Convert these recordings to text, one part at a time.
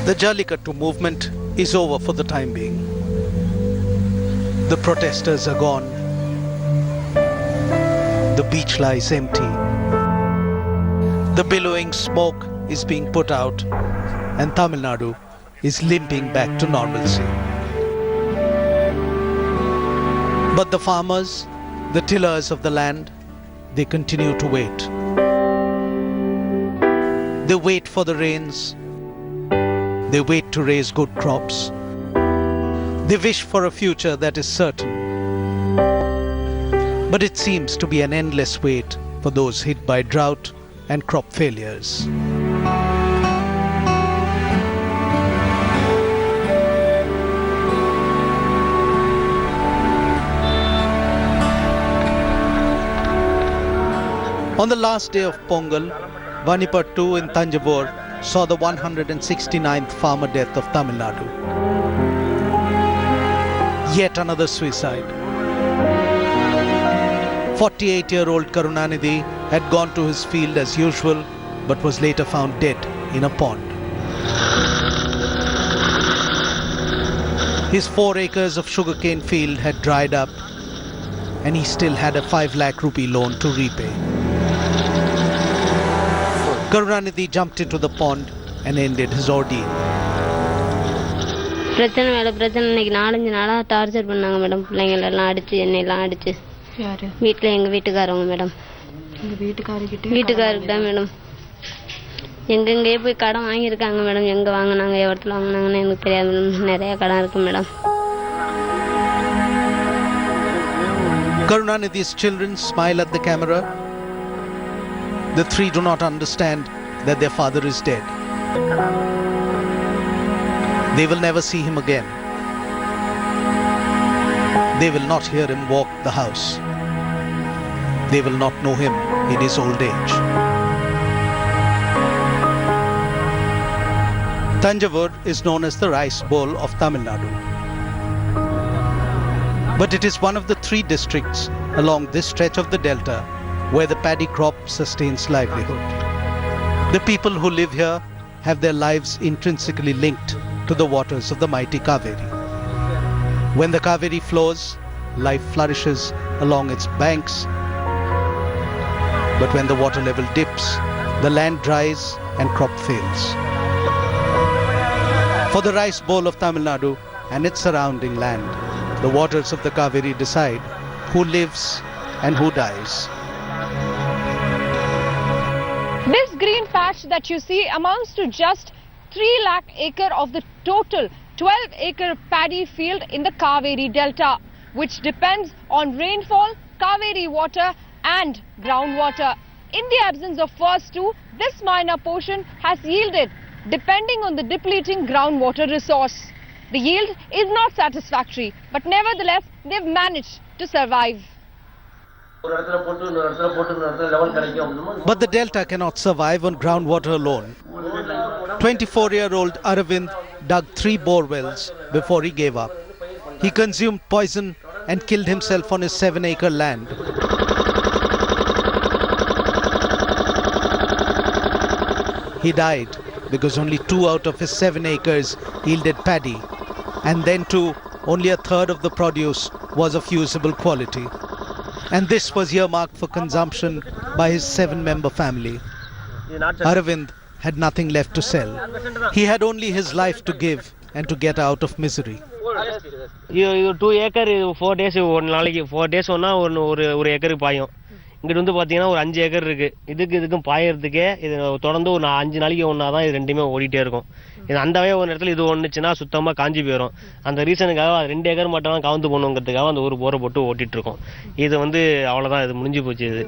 The Jallikattu movement is over for the time being. The protesters are gone. The beach lies empty. The billowing smoke is being put out, and Tamil Nadu is limping back to normalcy. But the farmers, the tillers of the land, they continue to wait. They wait for the rains. They wait to raise good crops. They wish for a future that is certain. But it seems to be an endless wait for those hit by drought and crop failures. On the last day of Pongal, Vanipattu in Thanjavur saw the 169th farmer death of Tamil Nadu. Yet another suicide. 48-year-old Karunanidhi had gone to his field as usual but was later found dead in a pond. His 4 acres of sugarcane field had dried up and he still had a 5 lakh rupee loan to repay. Karunanidhi jumped into the pond and ended his ordeal. பிரச்சனை மேலே பிரச்சனை இன்னைக்கு 4-5 நாளாக torture பண்ணாங்க madam. பிள்ளைங்களெல்லாம் அடித்து என்னையெல்லாம் அடித்து. யார்? வீட்டில் எங்கள் வீட்டுக்காரவங்க மேடம். எங்கள் வீட்டுக்காருக்கு தான் மேடம். எங்கெங்கேயே போய் கடன் வாங்கியிருக்காங்க மேடம். எங்கே வாங்கினாங்க எவ்வளோத்துல வாங்கினாங்கன்னு எனக்கு தெரியாது மேடம். நிறையா கடன் இருக்குது madam. Karunanidhi's children smile at the camera. The 3 do not understand that their father is dead. They will never see him again. They will not hear him walk the house. They will not know him in his old age. Thanjavur is known as the rice bowl of Tamil Nadu. But it is one of the 3 districts along this stretch of the delta where the paddy crop sustains livelihood. The people who live here have their lives intrinsically linked to the waters of the mighty Kaveri. When the Kaveri flows, life flourishes along its banks. But when the water level dips, the land dries and crop fails. For the rice bowl of Tamil Nadu and its surrounding land, the waters of the Kaveri decide who lives and who dies. This green patch that you see amounts to just 3 lakh acre of the total 12-acre paddy field in the Kaveri Delta, which depends on rainfall, Kaveri water and groundwater. In the absence of first 2, this minor portion has yielded, depending on the depleting groundwater resource. The yield is not satisfactory, but nevertheless, they've managed to survive. But the delta cannot survive on groundwater alone. 24-year-old Aravind dug 3 bore wells before he gave up. He consumed poison and killed himself on his 7-acre land. He died because only 2 out of his 7 acres yielded paddy, and then too only a third of the produce was of usable quality. And this was earmarked for consumption by his 7-member family. Aravind had nothing left to sell. He had only his life to give and to get out of misery. 2 acre 4 days ஒரு நாளைக்கு 4 days ஒன்னா ஒரு ஏக்கருக்கு பாயும். இங்கிட்டு வந்து பார்த்தீங்கன்னா ஒரு 5 ஏக்கர் இருக்குது. இதுக்கும் பாயறதுக்கே இது தொடர்ந்து ஒரு 5 நாளைக்கு ஒன்றா தான் இது ரெண்டுமே ஓடிட்டே இருக்கும். இது அந்தவே ஒரு இடத்துல இது ஒன்றுச்சுன்னா சுத்தமாக காஞ்சி போயிடும். அந்த ரீசனுக்காக 2 ஏக்கர் மட்டும் தான் கவுந்து போகணுங்கிறதுக்காக அந்த ஒரு போரை போட்டு ஓட்டிகிட்ருக்கோம். இது வந்து அவ்வளோதான், இது முடிஞ்சு போச்சு. இது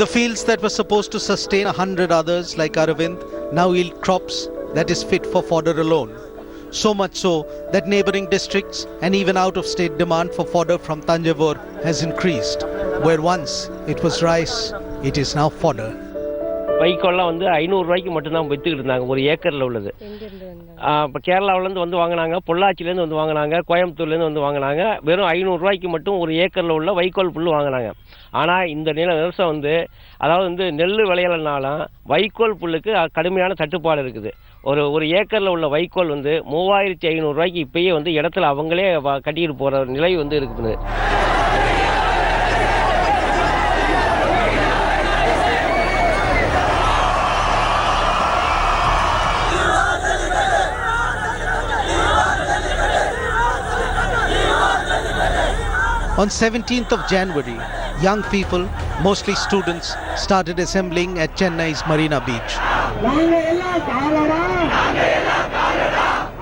The fields that were supposed to sustain 100 others like Aravind now yield crops that is fit for fodder alone. So much so that neighboring districts and even out-of-state demand for fodder from Thanjavur has increased. Where once it was rice, it is now fodder. வைக்கோல்லாம் வந்து 500 ரூபாய்க்கு மட்டும்தான் விற்றுக்கிட்டு இருந்தாங்க ஒரு ஏக்கரில் உள்ளது. இப்போ கேரளாவிலேருந்து வந்து வாங்கினாங்க, பொள்ளாச்சிலேருந்து வந்து வாங்கினாங்க, கோயம்புத்தூர்லேருந்து வந்து வாங்கினாங்க. வெறும் 500 ரூபாய்க்கு மட்டும் ஒரு ஏக்கரில் உள்ள வைக்கோல் புல் வாங்கினாங்க. ஆனால் இந்த நிலவரம் வந்து அதாவது வந்து நெல் விளையலைனாலும் வைக்கோல் புல்லுக்கு கடுமையான தட்டுப்பாடு இருக்குது. ஒரு ஏக்கரில் உள்ள வைக்கோல் வந்து 3500 ரூபாய்க்கு இப்பயே வந்து இடத்துல அவங்களே கட்டிட்டு போகிற நிலை வந்து இருக்குது. On 17th of January, young people, mostly students, started assembling at Chennai's Marina Beach.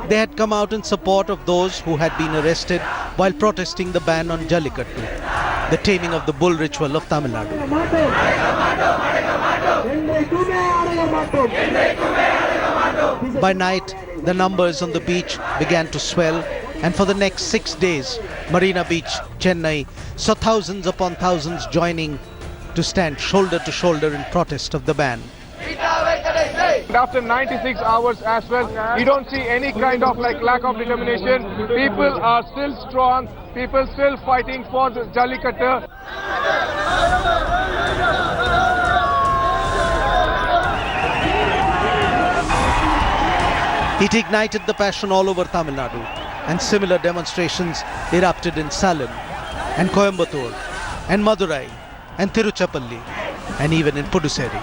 They had come out in support of those who had been arrested while protesting the ban on Jallikattu, the taming of the bull ritual of Tamil Nadu. By night, the numbers on the beach began to swell, and for the next 6 days, Marina Beach, Chennai, saw thousands upon thousands joining to stand shoulder to shoulder in protest of the ban. After 96 hours as well, you don't see any kind of lack of determination. People are still strong. People still fighting for the Jallikattu. It ignited the passion all over Tamil Nadu, and similar demonstrations erupted in Salem and Coimbatore and Madurai and Tiruchirappalli and even in Puducherry.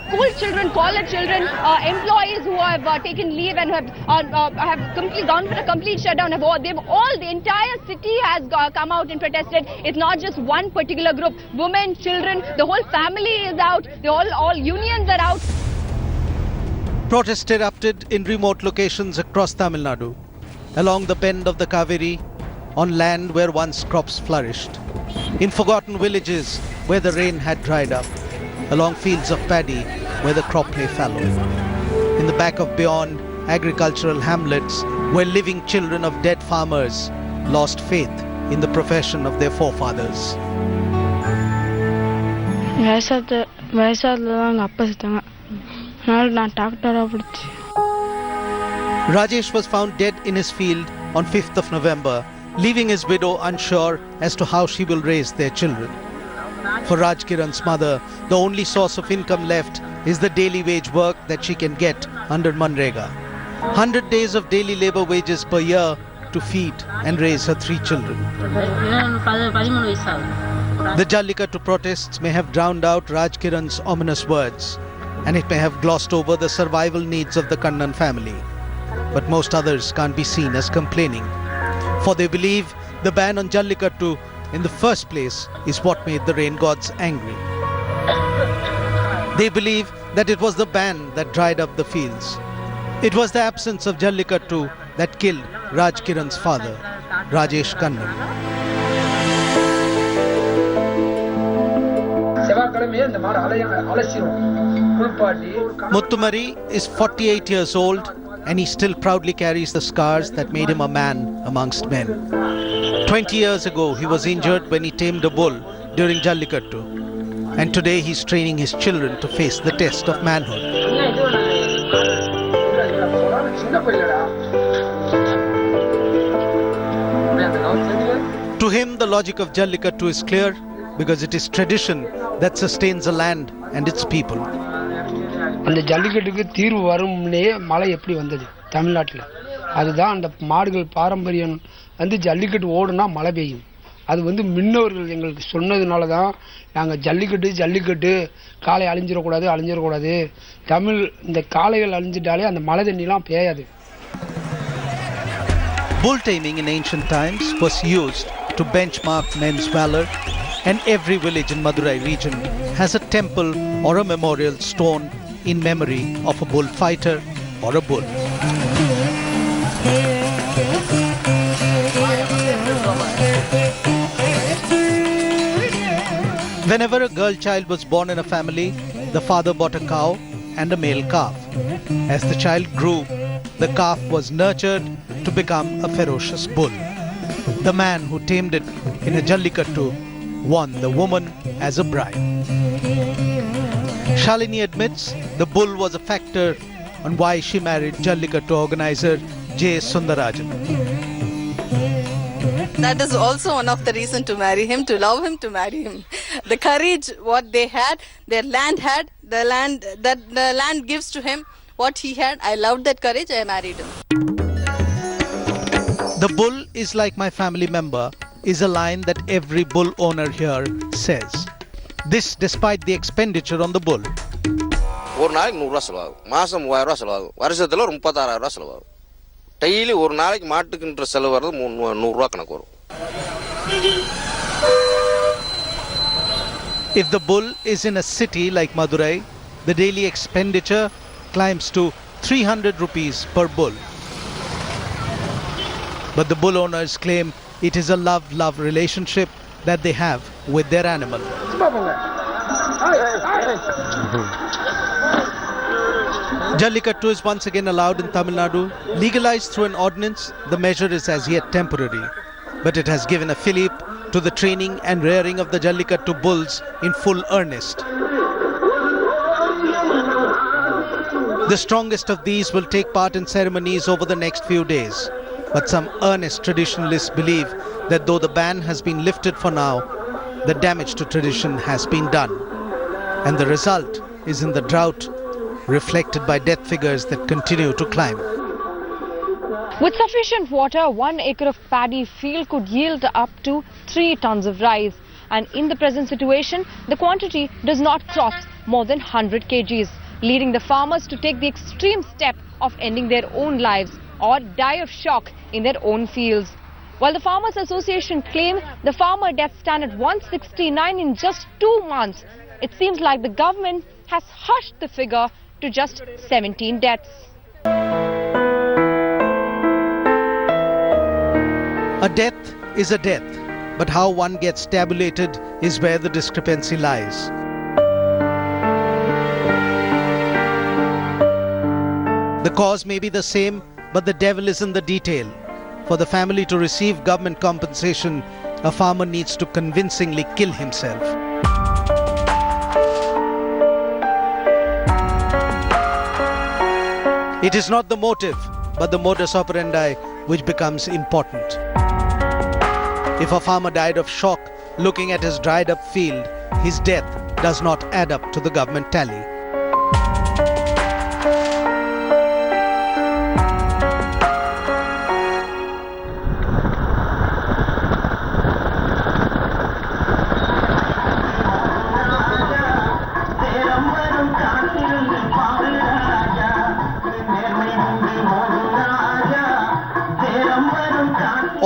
School children, college children, employees who have taken leave and have gone for a complete shutdown. The entire city has come out and protested. It's not just one particular group. Women, children, the whole family is out. All unions are out. Protests erupted in remote locations across Tamil Nadu, along the bend of the Kaveri, on land where once crops flourished, in forgotten villages where the rain had dried up, along fields of paddy where the crop lay fallow, in the back of beyond agricultural hamlets where living children of dead farmers lost faith in the profession of their forefathers. Rajesh was found dead in his field on 5th of November, leaving his widow unsure as to how she will raise their children. For Raj Kiran's mother, the only source of income left is the daily wage work that she can get under Manrega. 100 days of daily labor wages per year to feed and raise her 3 children. The Jallikattu protests may have drowned out Raj Kiran's ominous words, and it may have glossed over the survival needs of the Kannan family. But most others can't be seen as complaining, for they believe the ban on Jallikattu in the first place is what made the rain gods angry. They believe that it was the ban that dried up the fields. It was the absence of Jallikattu that killed Raj Kiran's father, Rajesh Kannan. Muttumari is 48 years old, and he still proudly carries the scars that made him a man amongst men. 20 years ago, he was injured when he tamed a bull during Jallikattu, and today he's training his children to face the test of manhood. To him, the logic of Jallikattu is clear, because it is tradition that sustains a land and its people. அந்த ஜல்லிக்கட்டுக்கு தீர்வு வரும்னே மழை எப்படி வந்தது தமிழ்நாட்டில்? அதுதான் அந்த மாடுகள் பாரம்பரியம் வந்து ஜல்லிக்கட்டு ஓடுனா மழை பெய்யும். அது வந்து முன்னோர்கள் எங்களுக்கு சொன்னதுனால தான் நாங்கள் ஜல்லிக்கட்டு காளை அழிஞ்சிடக்கூடாது தமிழ் இந்த காளைகள் அழிஞ்சிட்டாலே அந்த மழை தண்ணிலாம் பேயாது. Bull taming in ancient times was used to benchmark men's valor, and every village in Madurai region has a temple or a memorial stone in memory of a bullfighter or a bull. Whenever a girl child was born in a family, the father bought a cow and a male calf. As the child grew, the calf was nurtured to become a ferocious bull. The man who tamed it in a Jallikattu won the woman as a bride. Shalini admits the bull was a factor on why she married Jallikattu organizer J. Sundarajan. That is also one of the reasons to marry him, to love him, to marry him. The courage what they had, their land had, the land that the land gives to him what he had. I loved that courage. I married him. The bull is like my family member is a line that every bull owner here says. This despite the expenditure on the bull. ஒரு நாளைக்கு 100 ரூபாய் செலவாகும், மாசம் 3000 ரூபாய் செலவாகும், வருஷத்துல 36000 ரூபாய் செலவாகும். டெய்லி ஒரு நாளைக்கு மாட்டுக்குன்ற செலவு வரது 100 ரூபாய் கணக்கு வரும். If the bull is in a city like Madurai, the daily expenditure climbs to 300 rupees per bull. But the bull owners claim it is a love-love relationship that they have with their animal. Jallikattu is once again allowed in Tamil Nadu. Legalized through an ordinance, the measure is as yet temporary. But it has given a fillip to the training and rearing of the Jallikattu bulls in full earnest. The strongest of these will take part in ceremonies over the next few days. But some earnest traditionalists believe that though the ban has been lifted for now, the damage to tradition has been done. And the result is in the drought, reflected by death figures that continue to climb. With sufficient water, 1 acre of paddy field could yield up to 3 tons of rice. And in the present situation, the quantity does not cross more than 100 kgs, leading the farmers to take the extreme step of ending their own lives or die of shock in their own fields. While the Farmers Association claim the farmer death stand at 169 in just 2 months, it seems like the government has hushed the figure to just 17 deaths. A death is a death, but how one gets tabulated is where the discrepancy lies. The cause may be the same, but the devil is in the detail. For the family to receive government compensation, a farmer needs to convincingly kill himself. It is not the motive, but the modus operandi which becomes important. If a farmer died of shock looking at his dried up field, his death does not add up to the government tally.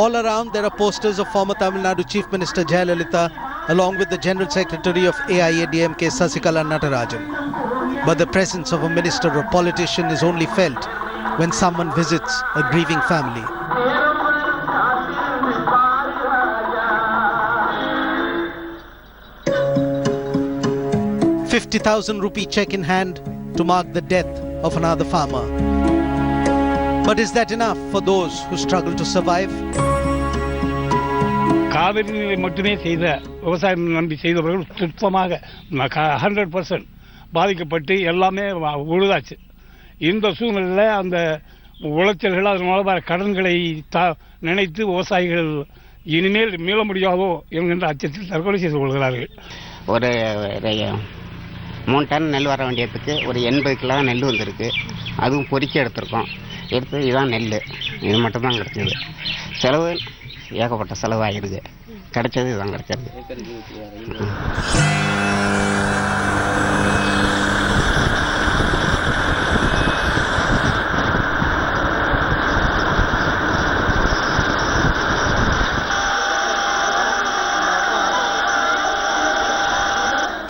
All around there are posters of former Tamil Nadu Chief Minister Jayalalitha along with the General Secretary of AIADMK Sasikala Natarajan. But the presence of a minister or politician is only felt when someone visits a grieving family. ₹50,000 cheque in hand to mark the death of another farmer. But is that enough for those who struggle to survive? Kaveri நீரை மட்டுமே செய்த விவசாயம் நம்பி செய்தவர்கள் சுத்தமாக 100% பாதிக்கப்பட்டு எல்லாமே உழுதாச்சு. இந்த சூழ்நிலையில் அந்த உளைச்சல்கள் அதனால வர கடன்களை நினைத்து விவசாயிகள் இனிமேல் மீள முடியாதோ என்கின்ற அச்சத்தில் தற்கொலை செய்து கொள்கிறார்கள். ஒரு 3 டன் நெல் வர வேண்டியதுக்கு ஒரு 80 கிலோ நெல் வந்திருக்கு. அதுவும் பொறிக்க எடுத்திருக்கோம். எடுத்து இதுதான் நெல், இது மட்டும்தான் கிடைச்சது. செலவு ஏகப்பட்ட செலவாகிடுது. கிடைச்சது இதுதான் கிடைச்சது.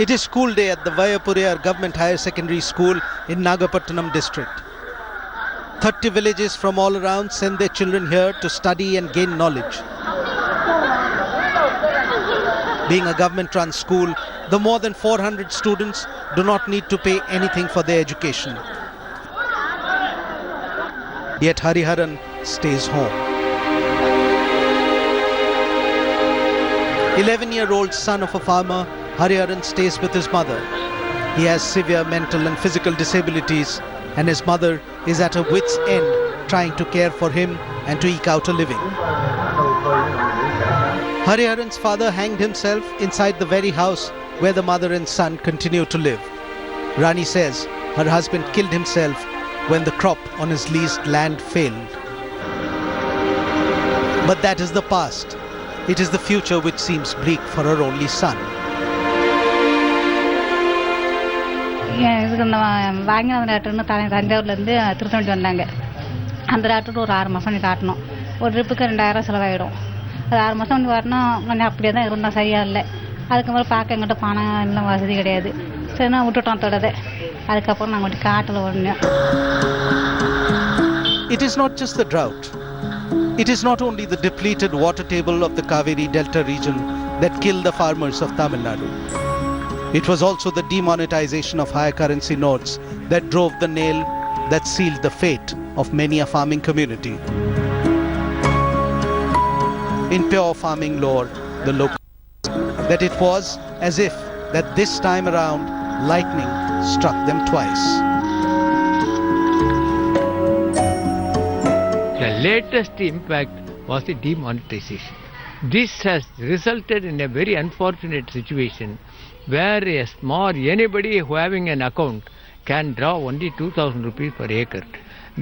It is school day at the Vayapuriyar Government Higher Secondary School in Nagapattinam district. 30 villages from all around send their children here to study and gain knowledge. Being a government-run school, the more than 400 students do not need to pay anything for their education. Yet Hariharan stays home. 11-year-old son of a farmer, Hariharan stays with his mother. He has severe mental and physical disabilities, and his mother is at her wit's end trying to care for him and to eke out a living. Hariharan's father hanged himself inside the very house where the mother and son continue to live. Rani says her husband killed himself when the crop on his leased land failed. But that is the past. It is the future which seems bleak for her only son. இதுக்கு வாங்கி அந்த டாக்டர்னு தஞ்சாவூர்லேருந்து திருத்தணிக்கு வந்தாங்க. அந்த doctor ஒரு 6 மாதம் காட்டணும். ஒரு ட்ரிப்புக்கு 2000 செலவாயிடும். அது 6 மாதம் வரணும். கொஞ்சம் அப்படியே தான் இருந்தால் சரியாக இல்லை. அதுக்கப்புறம் பார்க்க எங்கிட்ட பணம் எல்லாம் வசதி கிடையாது. சரி நான் விட்டுட்டோம் தொடரை. அதுக்கப்புறம் நாங்கள் மட்டும் காட்டில் ஓடணும். It is not just the drought. It is not only the depleted water table of the Kaveri Delta region that killed the farmers of Tamil Nadu. It was also the demonetization of higher currency notes that drove the nail that sealed the fate of many a farming community. In pure farming lore, the local that it was as if that this time around lightning struck them twice. The latest impact was the demonetization. This has resulted in a very unfortunate situation where anybody who having an account can draw only 2,000 rupees per acre.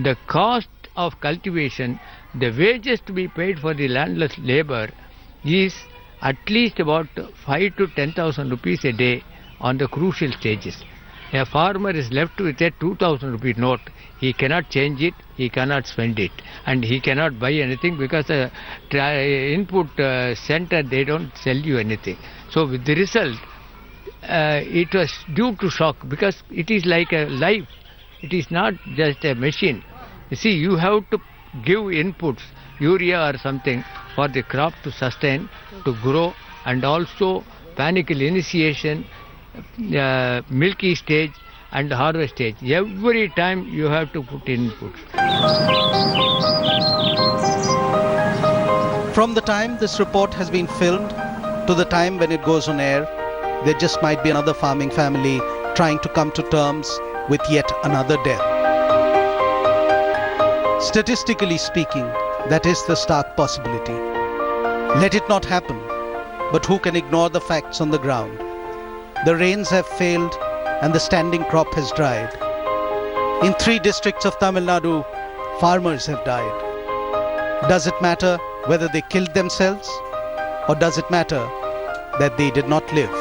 The cost of cultivation, the wages to be paid for the landless labor is at least about 5 to 10,000 rupees a day on the crucial stages. A farmer is left with a 2,000 rupee note. He cannot change it, he cannot spend it, and he cannot buy anything because the input center, they don't sell you anything. So with the result, it was due to shock because it is like a life. It is not just a machine. You see, you have to give inputs, urea or something, for the crop to sustain, to grow, and also panicle initiation, milky stage and harvest stage. Every time you have to put inputs. From the time this report has been filmed to the time when it goes on air, there just might be another farming family trying to come to terms with yet another death. Statistically speaking, that is the stark possibility. Let it not happen, but who can ignore the facts on the ground? The rains have failed and the standing crop has dried. In 3 districts of Tamil Nadu, farmers have died. Does it matter whether they killed themselves, or does it matter that they did not live?